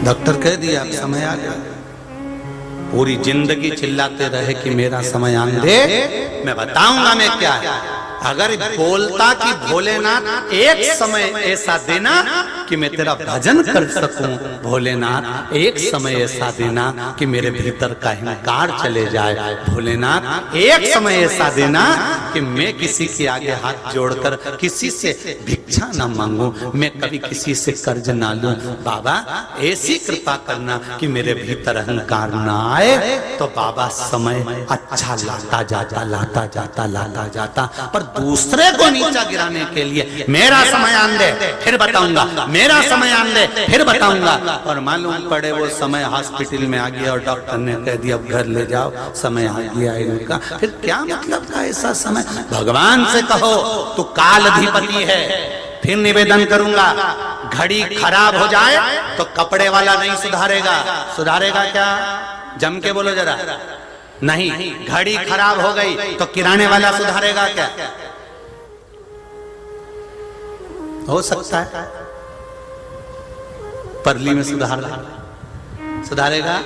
Doctor कह दिया अब समय आ गया। पूरी जिंदगी चिल्लाते रहे कि मेरा समय आने दे, मैं बताऊंगा मैं क्या है। अगर बोलता कि भोलेनाथ एक समय ऐसा देना कि मैं तेरा भजन कर सकूं, भोलेनाथ एक समय ऐसा देना कि मेरे भीतर का अहंकार चले जाए, भोलेनाथ एक समय ऐसा देना कि मैं किसी के आगे हाथ जोड़कर किसी से भिक्षा न मांगूं, मैं कभी किसी से कर्ज ना लूं। बाबा ऐसी कृपा करना कि मेरे भीतर अहंकार ना आए। तो बाबा समय अच्छा लाता जाता लाता जाता लाता जाता, पर दूसरे को नीचा गिराने के लिए मेरा समय आन दे फिर बताऊंगा, मेरा समय आन दे फिर बताऊंगा। और मालूम पड़े वो समय हॉस्पिटल में आ गया और डॉक्टर ने कह दिया अब घर ले जाओ, समय आ गया इनका। फिर क्या मतलब था ऐसा समय? भगवान से कहो तू कालाधिपति है। फिर निवेदन करूंगा, घड़ी खराब हो जाए तो कपड़े वाला नहीं सुधारेगा। सुधारेगा क्या? जम के बोलो जरा। नहीं, घड़ी खराब हो गई तो किराने वाला सुधारेगा क्या? हो सकता है परली में सुधारेगा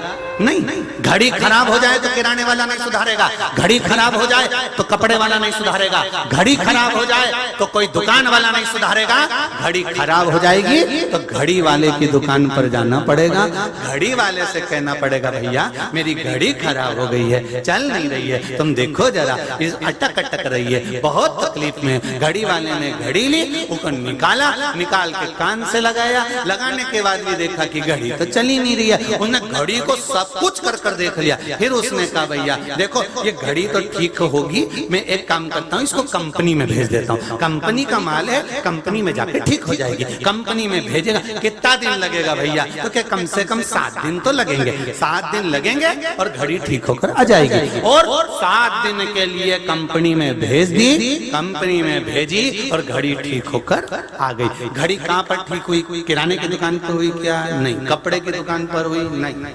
नहीं। घड़ी खराब हो जाए तो किराने वाला नहीं सुधारेगा, घड़ी खराब हो जाए तो कपड़े वाला नहीं सुधारेगा, घड़ी खराब हो जाए तो कोई दुकान वाला नहीं सुधारेगा। घड़ी खराब हो जाएगी तो घड़ी वाले की दुकान पर जाना पड़ेगा, घड़ी वाले से कहना पड़ेगा भैया मेरी घड़ी खराब हो गई है, चल नहीं रही है, तुम देखो जरा, इस अटक अटक रही है, बहुत तकलीफ में। घड़ी वाले ने घड़ी ली, उसको निकाला, निकाल के कान से लगाया, लगाने के बाद भी देखा कि घड़ी तो चली नहीं रही है। उसने घड़ी को सब कुछ कर कर देख लिया। फिर उसने कहा भैया देखो ये घड़ी तो ठीक होगी, मैं एक काम करता हूँ इसको कंपनी में भेज देता हूँ, कंपनी का माल है, कंपनी में जाके ठीक हो जाएगी। कंपनी में भेजेगा, कितना दिन लगेगा भैया? तो क्या कम से कम 7 दिन तो लगेंगे, 7 दिन लगेंगे और घड़ी ठीक होकर आ जाएगी। और 7 दिन के लिए कंपनी में भेज दी, कंपनी में भेजी और घड़ी ठीक होकर आ गई। घड़ी कहाँ पर ठीक हुई? किराने की दुकान पर हुई क्या? नहीं। कपड़े की दुकान पर हुई? नहीं।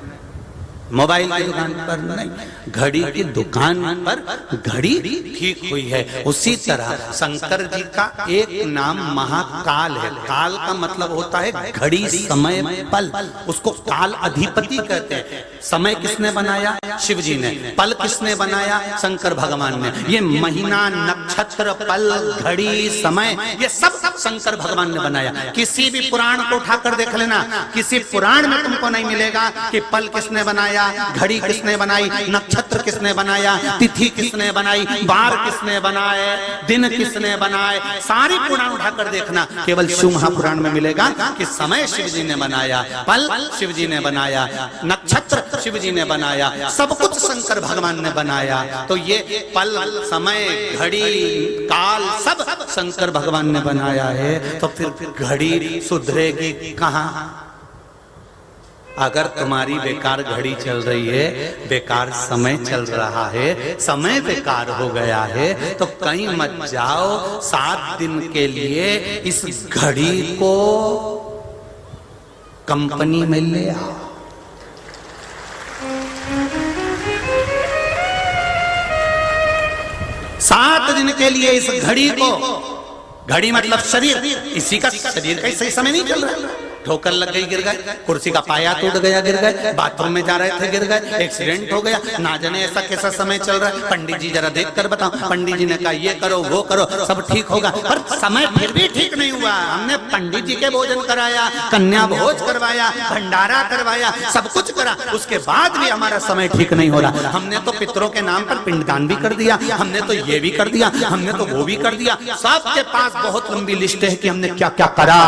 मोबाइल की दुकान पर नहीं, घड़ी की दुकान पर घड़ी ठीक हुई है। उसी तरह शंकर जी का एक नाम महाकाल है। काल का मतलब होता है घड़ी, समय, पल, उसको काल अधिपति कहते हैं। समय किसने बनाया? शिव जी ने। पल किसने बनाया? शंकर भगवान ने। ये महीना, नक्षत्र, पल, घड़ी, समय, ये सब शंकर भगवान ने बनाया। किसी भी पुराण को उठाकर देख लेना, किसी पुराण में तुमको नहीं मिलेगा कि पल किसने बनाया, घड़ी किसने बनाई, नक्षत्र किसने बनाया, तिथि किसने बनाई, बार किसने बनाए, दिन किसने बनाए। सारी पुराण उठाकर देखना, केवल शिव महापुराण में मिलेगा कि समय शिव जी ने बनाया, पल शिव जी ने बनाया, नक्षत्र शिव जी ने बनाया, सब कुछ शंकर भगवान ने बनाया। तो ये पल, समय, घड़ी, काल सब शंकर भगवान ने बनाया है। तो फिर घड़ी सुधरेगी कहाँ? अगर तुम्हारी बेकार घड़ी चल रही है, बेकार समय चल रहा है, समय बेकार हो गया है, तो कहीं मत जाओ। 7 दिन के लिए इस घड़ी को कंपनी में ले आओ। सात दिन के लिए इस घड़ी को, घड़ी मतलब शरीर, इसी का शरीर का सही समय नहीं चल रहा है। ठोकर लग गई, गिर गए, कुर्सी का पाया टूट गया, गिर गए, बाथरूम में जा रहे थे, गिर गए, एक्सीडेंट हो गया, ना जाने ऐसा कैसा समय चल रहा है। पंडित जी जरा देख कर बताओ। पंडित जी ने कहा ये करो वो करो, सब ठीक होगा, पर समय फिर भी ठीक नहीं हुआ। हमने पंडित जी के भोजन कराया, कन्या भोज करवाया, भंडारा करवाया, सब कुछ करा, उसके बाद भी हमारा समय ठीक नहीं हो रहा। हमने तो पितरों के नाम पर पिंडदान भी कर दिया, हमने तो ये भी कर दिया, हमने तो वो भी कर दिया। सबके पास बहुत लंबी लिस्ट है कि हमने क्या क्या करा,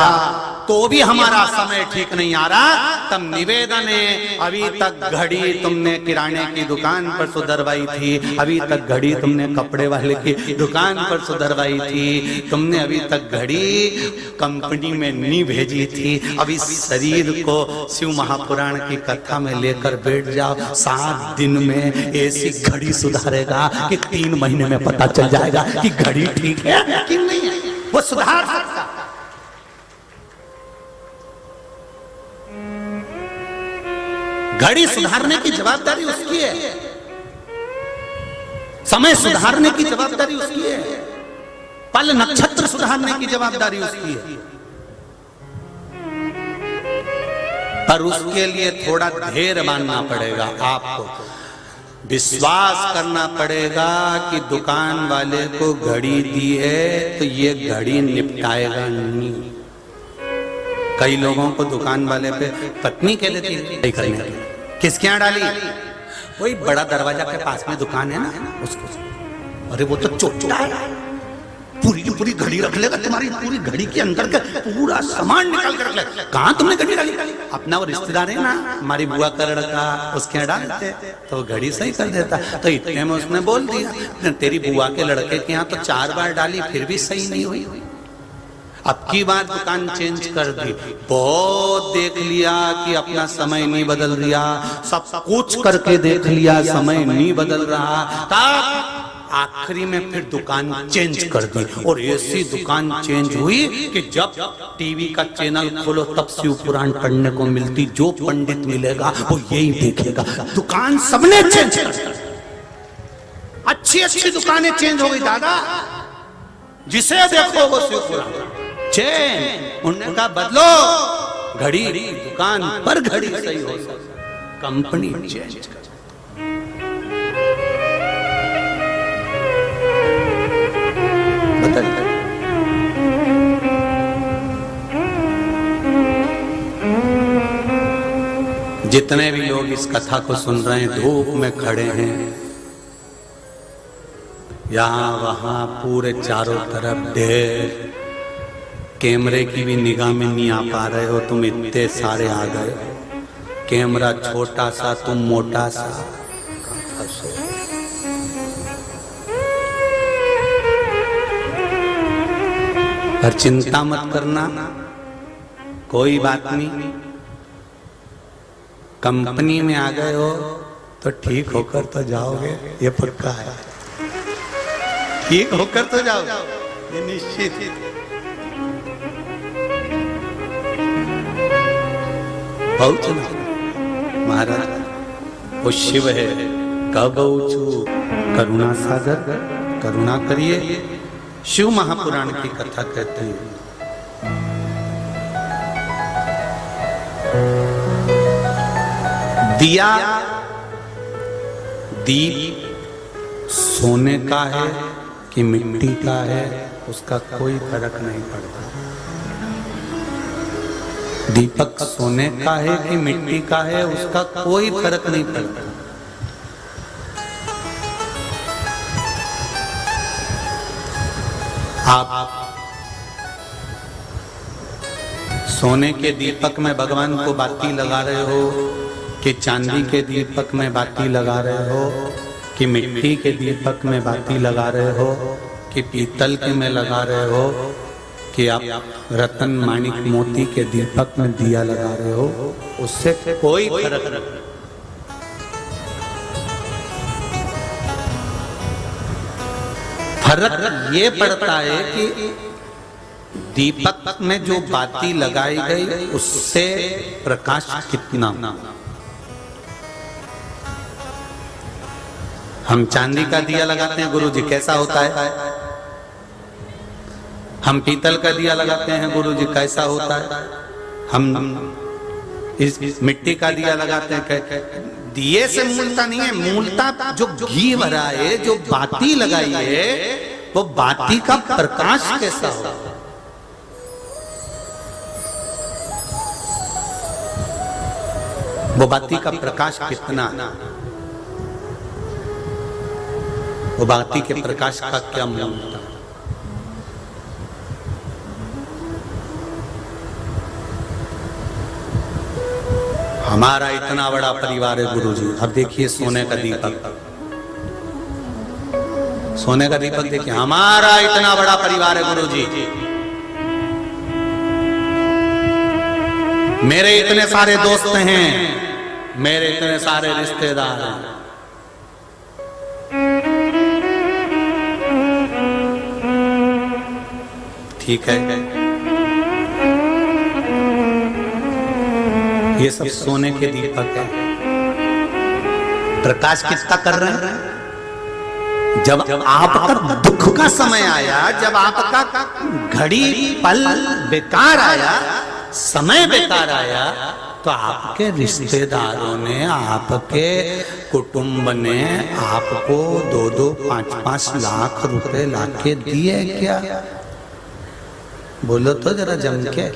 तो भी हमारा समय ठीक नहीं आ रहा। तब निवेदन है, अभी तक घड़ी तुमने किराने की दुकान पर सुधरवाई थी, अभी तक घड़ी तुमने कपड़े वाले की दुकान पर सुधरवाई थी, तुमने अभी तक घड़ी कंपनी में नहीं भेजी थी। अब इस शरीर को शिव महापुराण की कथा में लेकर बैठ जाओ। 7 दिन में ऐसी घड़ी सुधारेगा कि 3 महीने में पता चल जाएगा कि घड़ी ठीक है कि नहीं है। वो सुधार सकता। घड़ी सुधारने की जवाबदारी उसकी है, समय सुधारने की जवाबदारी उसकी है, पल नक्षत्र सुधारने की जवाबदारी उसकी है। पर उसके लिए थोड़ा धैर्य मानना पड़ेगा। आपको विश्वास करना पड़ेगा कि दुकान वाले को घड़ी दी है तो ये घड़ी निपटाएगा नहीं। कई लोगों को दुकान वाले पे पत्नी कह देती है करने के लिए, किसके यहाँ डाली? वही बड़ा दरवाजा के पास में दुकान है ना उसको। अरे वो तो चोटा है, पूरी की पूरी घड़ी रख लेगा, तुम्हारी पूरी घड़ी के अंदर का पूरा सामान निकाल कर रख लेगा। कहाँ तुमने घड़ी डाली? अपना वो रिश्तेदार है ना, हमारी बुआ का लड़का, उसके यहाँ डाल देते तो घड़ी सही कर देता। तो इतने में उसने बोल दिया तेरी बुआ के लड़के के यहाँ तो 4 बार डाली फिर भी सही नहीं हुई, अब की बार दुकान चेंज कर दी। बहुत देख लिया कि अपना समय नहीं बदल रिया, सब कुछ करके देख लिया समय नहीं बदल रहा, तब आखिरी में फिर दुकान चेंज कर दी। और ऐसी दुकान चेंज हुई कि जब टीवी का चैनल खोलो तब शिव पुराण पढ़ने को मिलती। जो पंडित मिलेगा वो यही देखेगा। दुकान सबने चेंज कर दी, अच्छी अच्छी दुकानें चेंज हो गई दादा, जिसे देखो वो शिव पुराण चेंज। उन्होंने कहा बदलो घड़ी, दुकान पर घड़ी सही हो सकती, कंपनी चेंज कर। जितने भी लोग इस कथा को सुन रहे हैं, धूप में खड़े हैं, यहाँ वहां पूरे चारों तरफ ढेर, कैमरे की भी निगाह में नहीं आ पा रहे हो, तुम इतने सारे आ गए। कैमरा छोटा सा, तुम मोटा सा। पर चिंता मत करना, कोई बात नहीं। कंपनी में आ गए हो तो ठीक होकर तो जाओगे, ये पक्का है। ठीक होकर तो जाओगे, ये निश्चित। पहुंचना महाराज वो शिव है, कब पहुंचू? करुणा सागर, करुणा करिए। शिव महापुराण की कथा कहते हैं, दिया दीप सोने का है कि मिट्टी का है, उसका कोई फर्क नहीं पड़ता। दीपक सोने का है कि मिट्टी का है, उसका कोई फर्क नहीं पड़ता। आप सोने के दीपक में भगवान को बाती लगा रहे हो कि चांदी के दीपक में बाती लगा रहे हो कि मिट्टी के दीपक में बाती लगा रहे हो कि पीतल के में लगा रहे हो कि आप रतन माणिक मोती के दीपक में दिया लगा रहे हो, उससे कोई फर्क नहीं। फर्क ये पड़ता है कि दीपक में जो बाती लगाई गई उससे प्रकाश कितना। हम चांदी का दिया लगाते हैं गुरुजी, कैसा होता है? हम पीतल का दिया लगाते हैं गुरुजी, कैसा होता है? हम इस मिट्टी का दिया लगाते हैं, दिए से मूलता नहीं है, मूलता जो घी भरा है, जो बाती लगाई है, वो बाती का प्रकाश कैसा होता है? वो बाती का प्रकाश कितना, वो बाती के प्रकाश का क्या मूल्य? हमारा इतना बड़ा परिवार है गुरुजी। अब देखिए सोने का दीपक, सोने का दीपक देखिए, हमारा इतना बड़ा परिवार है गुरुजी। मेरे इतने सारे दोस्त हैं, मेरे इतने सारे रिश्तेदार हैं। ठीक है, ये सब सोने के दीपक है। प्रकाश किसका कर रहे हैं? जब आपका दुख का समय आया, जब आपका घड़ी पल बेकार आया, समय बेकार आया, तो आपके रिश्तेदारों ने, आपके कुटुंब ने आपको 2-2, 5-5 लाख रुपए लाके दिए क्या? बोलो तो जरा जम के।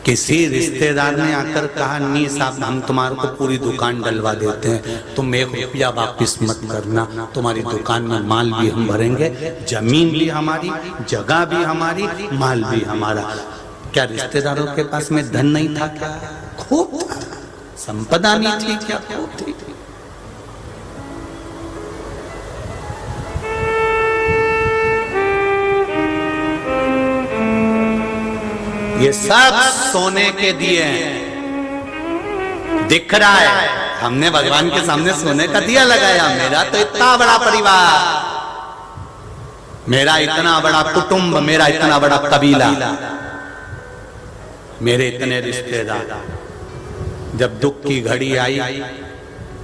किसी रिश्तेदार ने आकर कहा नहीं साहब हम तुम्हारे को पूरी दुकान डलवा देते हैं, तुम 1 रुपया वापिस मत करना, तुम्हारी दुकान में माल भी हम भरेंगे, जमीन भी हमारी, जगह भी हमारी, माल भी हमारा। क्या रिश्तेदारों के पास में धन नहीं था क्या? खूब था। संपदा नहीं थी क्या? खूब थी। ये सब सोने के दिए हैं, दिख रहा है। हमने भगवान के सामने सोने का दिया लगाया। मेरा तो इतना बड़ा परिवार, मेरा इतना बड़ा कुटुंब, मेरा इतना बड़ा कबीला, मेरे इतने रिश्तेदार। जब दुख की घड़ी आई,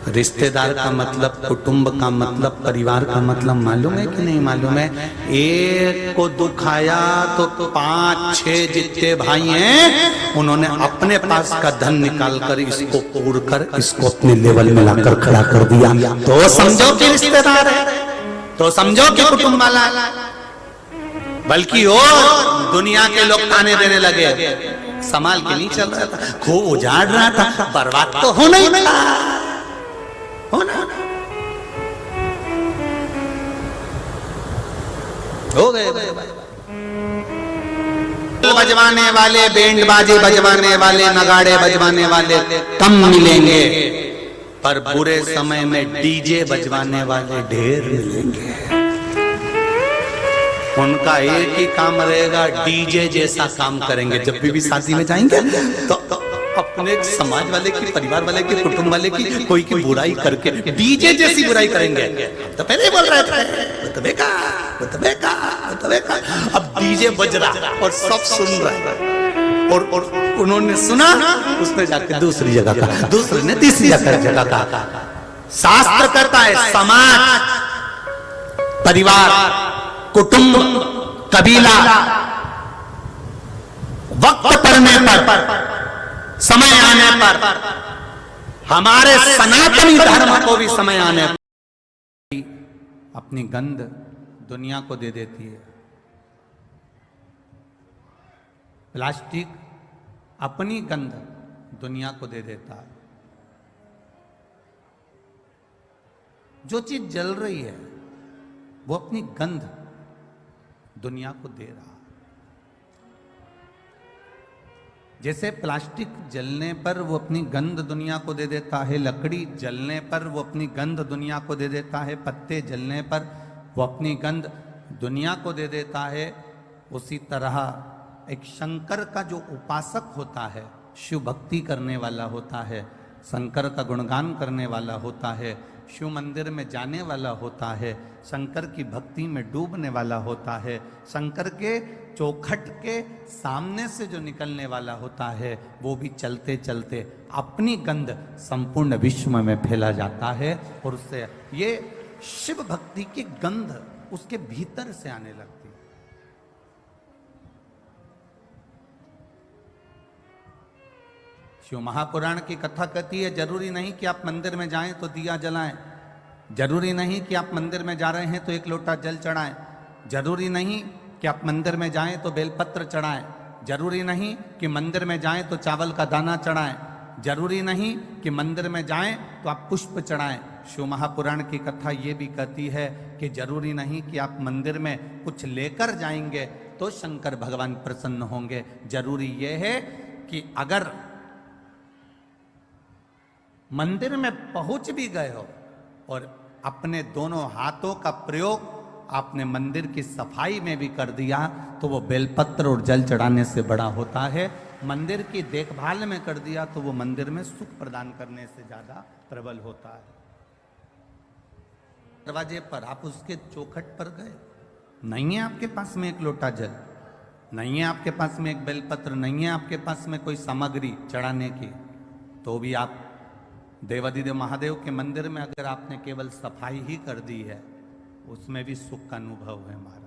रिश्तेदार का मतलब, कुटुंब का मतलब, परिवार का मतलब मालूम है कि नहीं मालूम है? एक को दुख आया तो 5-6 जितने भाई हैं उन्होंने अपने पास का धन निकाल कर इसको पूर कर इसको अपने लेवल में लाकर खड़ा कर दिया। तो समझो कि रिश्तेदार है, तो समझो कि कुटुंब वाला है। बल्कि और दुनिया के लोग ताने देने लगे, संभाल के नहीं चल रहा था, खूब उजाड़ रहा था, बर्बाद तो होना ही था, होना हो गए। बजवाने वाले, बैंड बाजे बजवाने वाले, नगाड़े बजवाने वाले कम मिलेंगे, पर बुरे समय में डीजे बजवाने वाले ढेर मिलेंगे। उनका एक ही काम रहेगा, डीजे जैसा काम करेंगे। जब भी शादी में जाएंगे तो अपने समाज वाले की, परिवार वाले की, कुटुंब वाले की कोई की बुराई करके डीजे जैसी बुराई करेंगे। तो पहले बोल रहे थे तो बेकार, अब डीजे बज रहा और सब सुन रहा है, और उन्होंने सुना, उसने जाकर दूसरी जगह का, दूसरे ने तीसरी जगह का। शास्त्र कहता है समाज, परिवार, कुटुंब, कबीला वक्त पड़ने पर, समय आने पर, हमारे सनातनी धर्म को भी समय आने पर अपनी गंध दुनिया को दे देती है। प्लास्टिक अपनी गंध दुनिया को दे देता है। जो चीज जल रही है वो अपनी गंध दुनिया को दे रहा है। जैसे प्लास्टिक जलने पर वो अपनी गंध दुनिया को दे देता है, लकड़ी जलने पर वो अपनी गंध दुनिया को दे देता है, पत्ते जलने पर वो अपनी गंध दुनिया को दे देता है। उसी तरह एक शंकर का जो उपासक होता है, शिव भक्ति करने वाला होता है, शंकर का गुणगान करने वाला होता है, शिव मंदिर में जाने वाला होता है, शंकर की भक्ति में डूबने वाला होता है, शंकर के चौखट के सामने से जो निकलने वाला होता है, वो भी चलते चलते अपनी गंध संपूर्ण विश्व में फैला जाता है, और उससे ये शिव भक्ति की गंध उसके भीतर से आने लगती है। शिव महापुराण की कथा कहती है, जरूरी नहीं कि आप मंदिर में जाएं तो दिया जलाएं, जरूरी नहीं कि आप मंदिर में जा रहे हैं तो 1 लोटा जल चढ़ाएं, जरूरी नहीं कि आप मंदिर में जाएं तो बेलपत्र चढ़ाएं, जरूरी नहीं कि मंदिर में जाएं तो चावल का दाना चढ़ाएं, जरूरी नहीं कि मंदिर में जाएं तो आप पुष्प चढ़ाएं। शिव महापुराण की कथा ये भी कहती है कि जरूरी नहीं कि आप मंदिर में कुछ लेकर जाएंगे तो शंकर भगवान प्रसन्न होंगे। जरूरी ये है कि अगर मंदिर में पहुंच भी गए हो और अपने दोनों हाथों का प्रयोग आपने मंदिर की सफाई में भी कर दिया, तो वो बेलपत्र और जल चढ़ाने से बड़ा होता है। मंदिर की देखभाल में कर दिया तो वो मंदिर में सुख प्रदान करने से ज्यादा प्रबल होता है। दरवाजे पर आप उसके चौखट पर गए, नहीं है आपके पास में 1 लोटा जल, नहीं है आपके पास में 1 बेलपत्र, नहीं है आपके पास में कोई सामग्री चढ़ाने की, तो भी आप देवाधिदेव महादेव के मंदिर में अगर आपने केवल सफाई ही कर दी है, उसमें भी सुख का अनुभव है महाराज।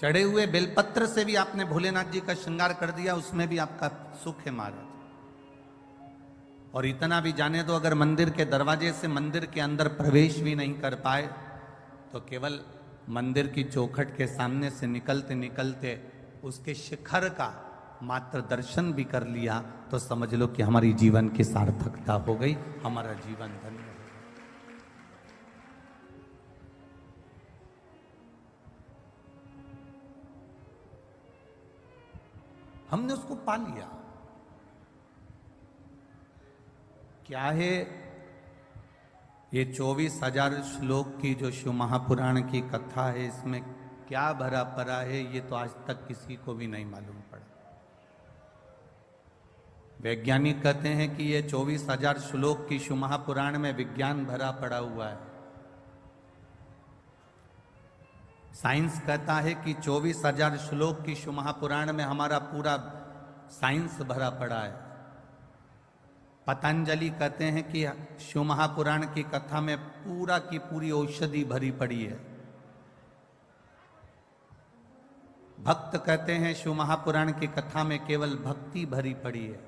चढ़े हुए बेलपत्र से भी आपने भोलेनाथ जी का श्रृंगार कर दिया, उसमें भी आपका सुख है महाराज। और इतना भी जाने दो, अगर मंदिर के दरवाजे से मंदिर के अंदर प्रवेश भी नहीं कर पाए तो केवल मंदिर की चौखट के सामने से निकलते निकलते उसके शिखर का मात्र दर्शन भी कर लिया तो समझ लो कि हमारी जीवन की सार्थकता हो गई, हमारा जीवन धन्य हो गया। हमने उसको पा लिया। क्या है ये 24,000 श्लोक की जो शिव महापुराण की कथा है, इसमें क्या भरा पड़ा है ये तो आज तक किसी को भी नहीं मालूम पड़ा। वैज्ञानिक कहते हैं कि ये 24,000 श्लोक की शिव महापुराण में विज्ञान भरा पड़ा हुआ है। साइंस कहता है कि 24,000 श्लोक की शिव महापुराण में हमारा पूरा साइंस भरा पड़ा है। पतंजलि कहते हैं कि शिव महापुराण की कथा में पूरा की पूरी औषधि भरी पड़ी है। भक्त कहते हैं शिव महापुराण की कथा में केवल भक्ति भरी पड़ी है।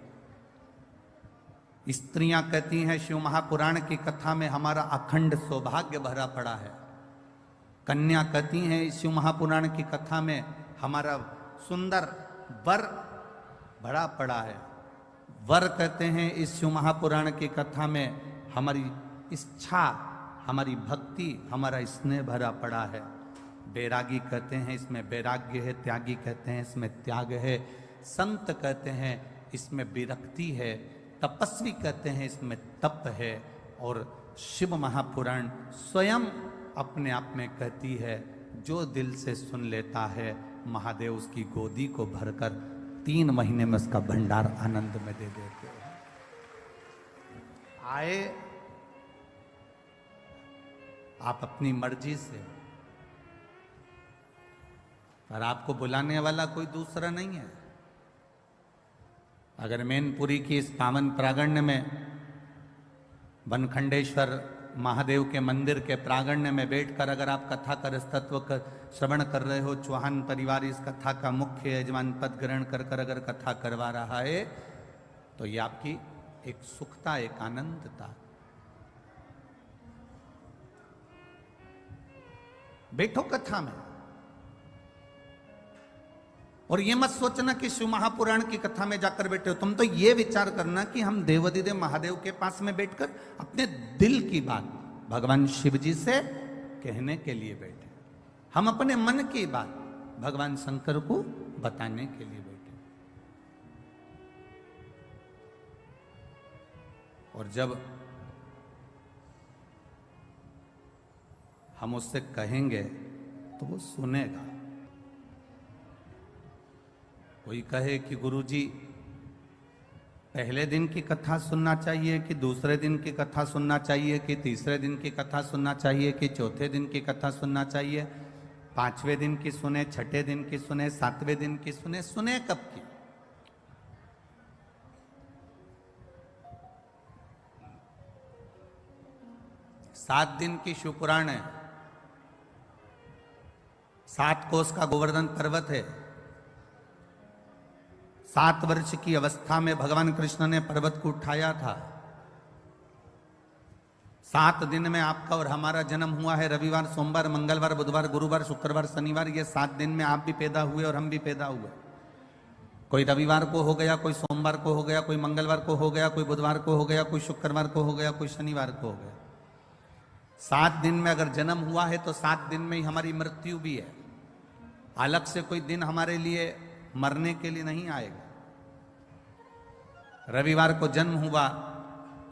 स्त्रियां कहती हैं शिव महापुराण की कथा में हमारा अखंड सौभाग्य भरा पड़ा है। कन्या कहती हैं इस शिव महापुराण की कथा में हमारा सुंदर वर भरा पड़ा है। वर कहते हैं इस शिव महापुराण की कथा में हमारी इच्छा, हमारी भक्ति, हमारा स्नेह भरा पड़ा है। बैरागी कहते हैं इसमें वैराग्य है। त्यागी कहते हैं इसमें त्याग है। संत कहते हैं इसमें विरक्ति है। तपस्वी कहते हैं इसमें तप है। और शिव महापुराण स्वयं अपने आप में कहती है जो दिल से सुन लेता है महादेव उसकी गोदी को भरकर 3 महीने में उसका भंडार आनंद में दे देते हैं। आए आप अपनी मर्जी से, पर आपको बुलाने वाला कोई दूसरा नहीं है। अगर मैनपुरी की इस पावन प्रांगण में बनखंडेश्वर महादेव के मंदिर के प्रांगण में बैठकर अगर आप कथा का तत्व का श्रवण कर रहे हो, चौहान परिवार इस कथा का मुख्य यजमान पद ग्रहण कर कर अगर कथा करवा रहा है तो ये आपकी एक सुखता, एक आनंदता। बैठो कथा में और ये मत सोचना कि शिव महापुराण की कथा में जाकर बैठे हो। तुम तो ये विचार करना कि हम देवाधिदेव महादेव के पास में बैठकर अपने दिल की बात भगवान शिव जी से कहने के लिए बैठे। हम अपने मन की बात भगवान शंकर को बताने के लिए बैठे। और जब हम उससे कहेंगे तो वो सुनेगा। कोई कहे कि गुरुजी पहले दिन की कथा सुनना चाहिए कि दूसरे दिन की कथा सुनना चाहिए कि तीसरे दिन की कथा सुनना चाहिए कि चौथे दिन की कथा सुनना चाहिए, 5वें दिन की सुने, 6ठे दिन की सुने, 7वें दिन की सुने, सुने कब की? सात दिन की शिवपुराण है। 7 कोस का गोवर्धन पर्वत है। 7 वर्ष की अवस्था में भगवान कृष्ण ने पर्वत को उठाया था। 7 दिन में आपका और हमारा जन्म हुआ है। रविवार, सोमवार, मंगलवार, बुधवार, गुरुवार, शुक्रवार, शनिवार, ये 7 दिन में आप भी पैदा हुए और हम भी पैदा हुए। कोई रविवार को हो गया, कोई सोमवार को हो गया, कोई मंगलवार को हो गया, कोई बुधवार को हो गया, कोई शुक्रवार को हो गया, कोई शनिवार को हो गया। 7 दिन में अगर जन्म हुआ है तो 7 दिन में ही हमारी मृत्यु भी है। अलग से कोई दिन हमारे लिए मरने के लिए नहीं आएगा। रविवार को जन्म हुआ,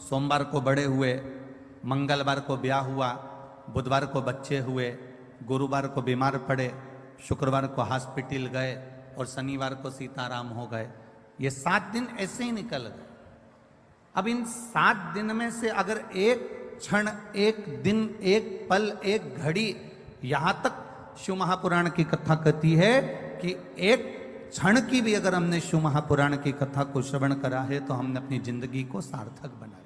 सोमवार को बड़े हुए, मंगलवार को ब्याह हुआ, बुधवार को बच्चे हुए, गुरुवार को बीमार पड़े, शुक्रवार को हॉस्पिटल गए और शनिवार को सीताराम हो गए। ये 7 दिन ऐसे ही निकल गए। अब इन 7 दिन में से अगर एक क्षण, एक दिन, एक पल, एक घड़ी, यहां तक शिव महापुराण की कथा कहती है कि एक क्षण की भी अगर हमने शिव महापुराण की कथा को श्रवण करा है तो हमने अपनी जिंदगी को सार्थक बनाया।